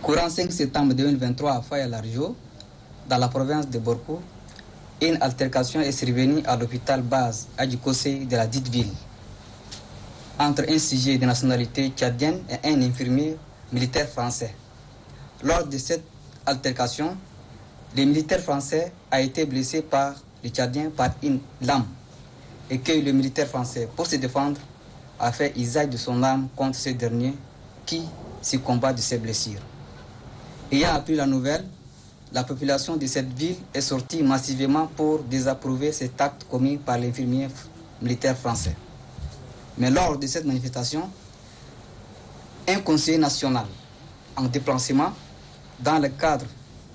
Courant 5 septembre 2023 à Faya-Largeau, dans la province de Borkou, une altercation est survenue à l'hôpital base Adjikosé de la dite ville entre un sujet de nationalité tchadienne et un infirmier militaire français. Lors de cette altercation, le militaire français a été blessé par le Tchadien par une lame et que le militaire français, pour se défendre, a fait usage de son arme contre ce dernier qui se combat de ses blessures. Ayant appris la nouvelle, la population de cette ville est sortie massivement pour désapprouver cet acte commis par l'infirmier militaire français. Mais lors de cette manifestation, un conseiller national en déplacement dans le cadre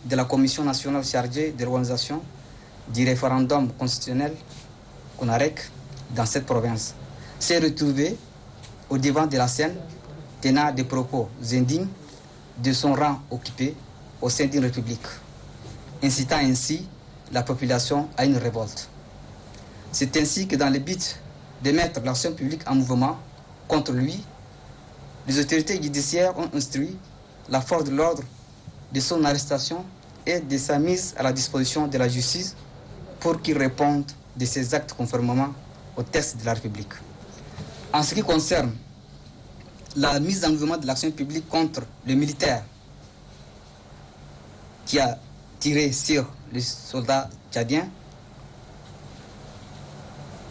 de la commission nationale chargée de l'organisation du référendum constitutionnel CONAREC dans cette province s'est retrouvé au devant de la scène tenant des propos indignes de son rang occupé au sein d'une république, incitant ainsi la population à une révolte. C'est ainsi que dans le but de mettre l'action publique en mouvement contre lui, les autorités judiciaires ont instruit la force de l'ordre de son arrestation et de sa mise à la disposition de la justice pour qu'il réponde de ses actes conformément au texte de la République. En ce qui concerne la mise en mouvement de l'action publique contre le militaire qui a tiré sur les soldats tchadiens,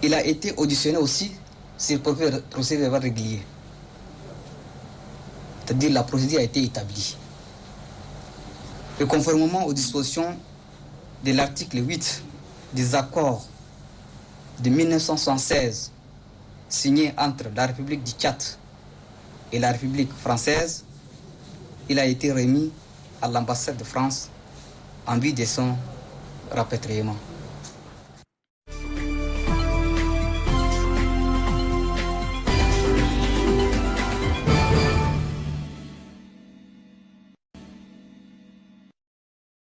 il a été auditionné aussi sur le procès verbal régulier. C'est-à-dire la procédure a été établie. Et conformément aux dispositions de l'article 8 des accords de 1976 signés entre la République du Tchad et la République française, il a été remis à l'ambassade de France en vue de son rapatriement.